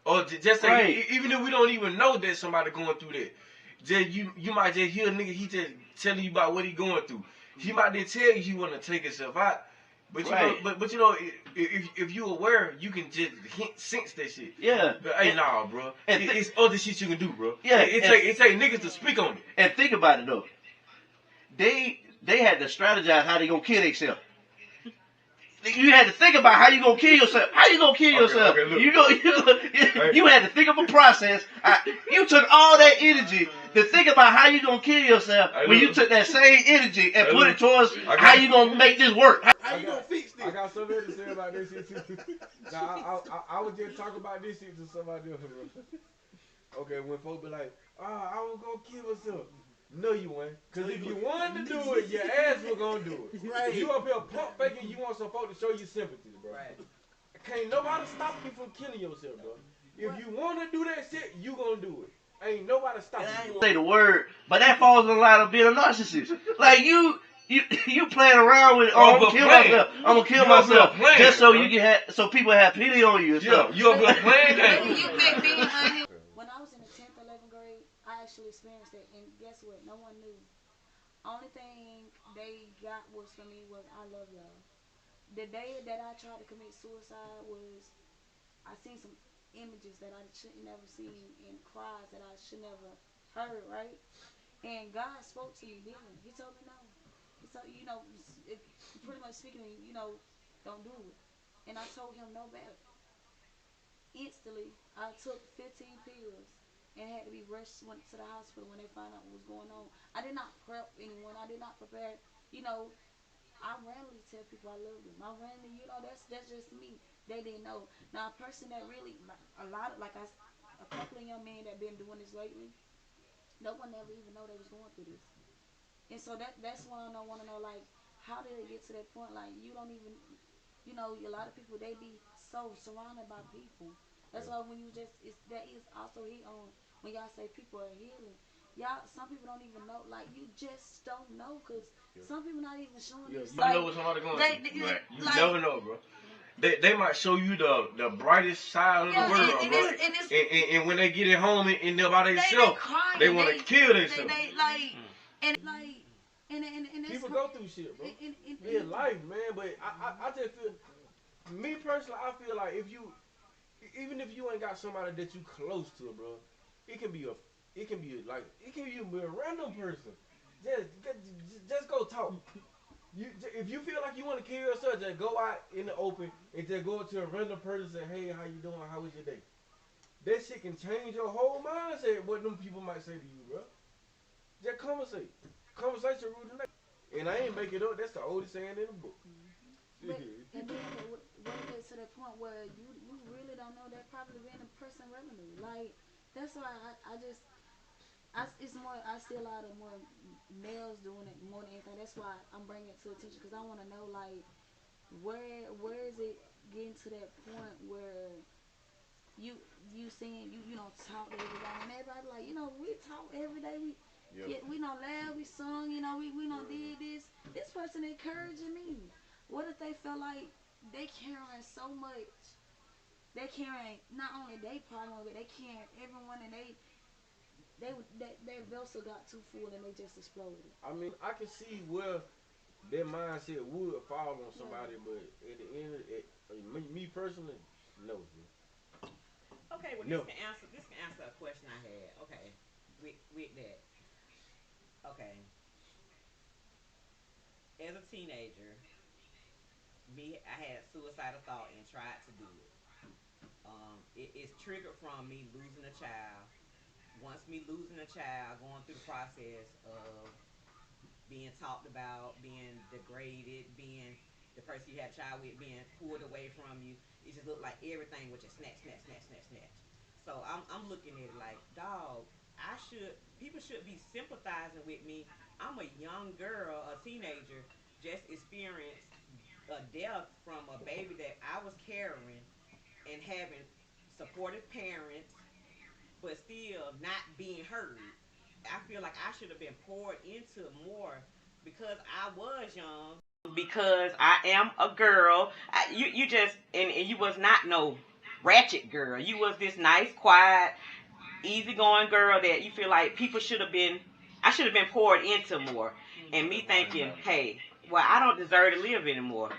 Or just say, right. Even if we don't even know that somebody going through that, just you might just hear a nigga, he just telling you about what he going through. He might just tell you he want to take himself out. But you know, but you know, if you aware, you can just sense that shit. Yeah. But hey, nah, bro. It's other shit you can do, bro. Yeah. It take niggas to speak on it. And think about it though. They had to strategize how they gonna kill themselves. You had to think about how you gonna kill yourself. How you gonna kill yourself? Okay, you had to think of a process. You took all that energy to think about how you gonna kill yourself when you took that same energy and put it towards how you gonna make this work. How you gonna fix this? I got something to say about this shit too. Now, I was just talking about this shit to somebody else. Okay, when folks be like, I was gonna kill myself. No, you ain't. Because if you wanted to do it, your ass was going to do it. Right. You up here pump faking, you want some folks to show you sympathy, bro. Right. Can't nobody stop you from killing yourself, bro. If you want to do that shit, you going to do it. Ain't nobody stopping you. Say the word, but that falls in the line of being a narcissist. Like you playing around with, I'm gonna kill myself just so you can so people have pity on you. Yeah, you up here playing that. When I was in the 10th, 11th grade, I actually experienced that, and guess what? No one knew. Only thing they got was for me was I love y'all. The day that I tried to commit suicide was I seen some images that I should never seen and cries that I should never heard, right? And God spoke to me then. He told me no. He told pretty much speaking to me, don't do it. And I told him no back. Instantly, I took 15 pills and had to be rushed went to the hospital when they found out what was going on. I did not prep anyone. I did not prepare. I randomly tell people I love them. I randomly, that's just me. They didn't know. Now, a person that really, a couple of young men that been doing this lately, no one ever even know they was going through this. And so that's why I want to know, like, how did it get to that point? Like, you don't even, a lot of people, they be so surrounded by people. That's why when that is also hit on when y'all say people are healing. Y'all, some people don't even know. Like, you just don't know because some people not even showing this. You know what somebody going through. Right. You never know, bro. They might show you the brightest side of the world, bro. And when they get it home and they're by themselves, they want to kill themselves. People go through shit, bro. In life, man. But I just feel, me personally, I feel like even if you ain't got somebody that you close to, bro, it can be a random person. Just go talk. If you feel like you want to kill yourself, just go out in the open and just go up to a random person and say, hey, how you doing? How was your day? That shit can change your whole mindset, what them people might say to you, bro. Just conversate. Conversation rule the nation. And I ain't make it up. That's the oldest saying in the book. And then when it gets to that point where you really don't know, that probably been a person revenue. Like, that's why it's more, I see a lot of more males doing it more than anything. That's why I'm bringing it to attention because I want to know, like, where is it getting to that point where you seeing you don't talk to everybody and everybody like, we talk every day, we don't laugh, we sung, we don't did this person encouraging me. What if they feel like they carrying so much, they carrying not only they problem but they carrying everyone and their vessel got too full and they just exploded. I mean, I can see where their mindset would fall on somebody, but at the end of it, me personally, no. Okay, well, this can answer a question I had. Okay, with that. Okay, as a teenager, I had suicidal thought and tried to do it. It's triggered from me losing a child. Once me losing a child, going through the process of being talked about, being degraded, being the person you had a child with being pulled away from you. It just looked like everything was just snatch, snatch, snatch, snatch, snatch. So I'm looking at it like, dog, people should be sympathizing with me. I'm a young girl, a teenager, just experienced a death from a baby that I was carrying and having supportive parents, but still not being heard. I feel like I should have been poured into more because I was young. Because I am a girl. You just and you was not no ratchet girl. You was this nice, quiet, easygoing girl that you feel like people should have been. I should have been poured into more. And me thinking, hey, well, I don't deserve to live anymore.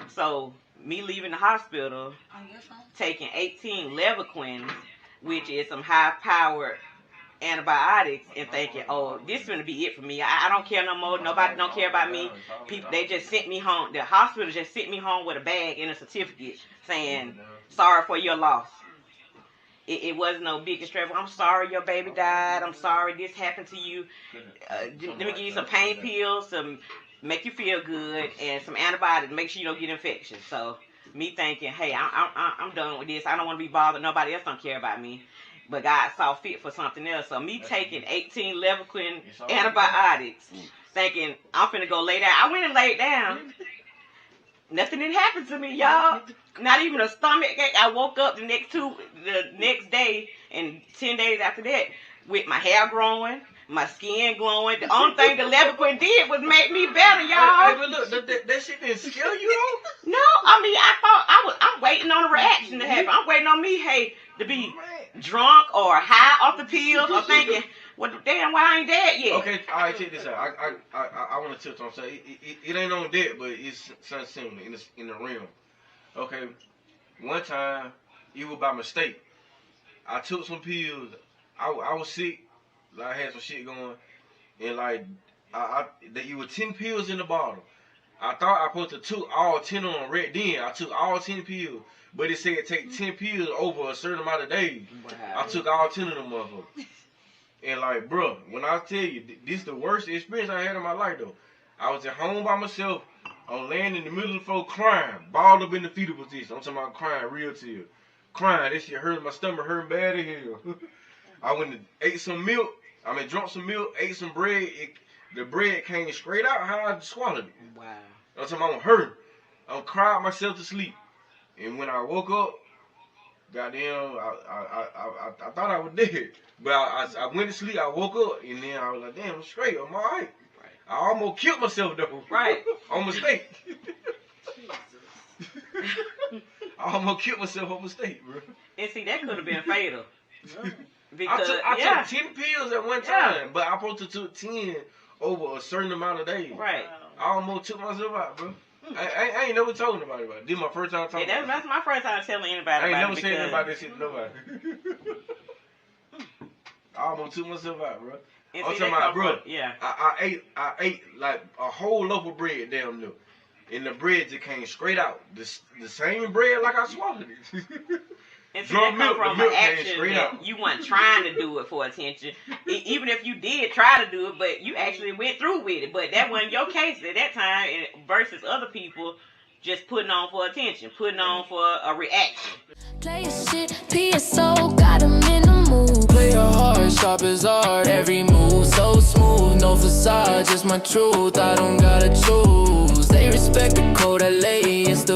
So me leaving the hospital, taking 18 Levaquin, which is some high-powered antibiotics, and thinking, oh, this is going to be it for me. I don't care no more. Nobody don't care about me. People, they just sent me home. The hospital just sent me home with a bag and a certificate saying, sorry for your loss. It wasn't no big and stressful. I'm sorry your baby died. I'm sorry this happened to you. Let me give you some pain pills to make you feel good and some antibiotics to make sure you don't get infections. So me thinking, hey, I'm done with this. I don't want to be bothered. Nobody else don't care about me. But God saw fit for something else. So me taking 18 Levaquin antibiotics, thinking I'm finna go lay down. I went and laid down. Nothing didn't happen to me, y'all. Not even a stomach ache. I woke up the next day and 10 days after that with my hair growing, my skin glowing. The only thing the Levaquin did was make me better, y'all. Hey, but look, that shit didn't scare you though? No, I mean, I thought I'm waiting on a reaction to happen. I'm waiting on me, hey, to be drunk or high off the pills or thinking, well, damn, why I ain't dead yet? Okay, all right, check this out. I want to touch on something. It ain't on that, but it's something similar in the realm. Okay, one time, it was by mistake. I took some pills. I was sick. Like, I had some shit going. And, like, it was 10 pills in the bottle. I thought I supposed to took all 10 of them right then. I took all 10 pills. But it said take 10 pills over a certain amount of days. Wow. I took all 10 of them motherfuckers. And, like, bro, when I tell you, this is the worst experience I had in my life, though. I was at home by myself. I'm laying in the middle of the floor crying, balled up in the fetal position. I'm talking about crying real tears. Crying, this shit hurting, my stomach hurting bad as hell. I went and ate some milk. Drunk some milk, ate some bread. The bread came straight out how I swallowed it. Wow. I'm talking about I'm hurting. I'm crying myself to sleep. And when I woke up, goddamn, I thought I was dead. But I went to sleep, I woke up, and then I was like, damn, I'm straight, I'm all right. I almost killed myself, though. Right. On mistake. I almost killed myself on mistake, bro. And see, that could have been fatal. Because I took 10 pills at one time, but I supposed to took 10 over a certain amount of days. Right. I almost took myself out, bro. I ain't never told nobody about it. This is my first time talking about it. That's my first time telling anybody about it. I ain't never said about this shit to nobody. I almost took myself out, bro. I'm talking about, bro. Yeah. I ate like a whole loaf of bread down there. And the bread just came straight out. The same bread like I swallowed it. And see, that come from an action that you weren't trying to do it for attention. Even if you did try to do it, but you actually went through with it. But that wasn't your case at that time versus other people just putting on for attention, putting on for a reaction. Play your shit, PSO, got him in the mood. Play your heart, sharp as art, every move so smooth. No facade, just my truth, I don't got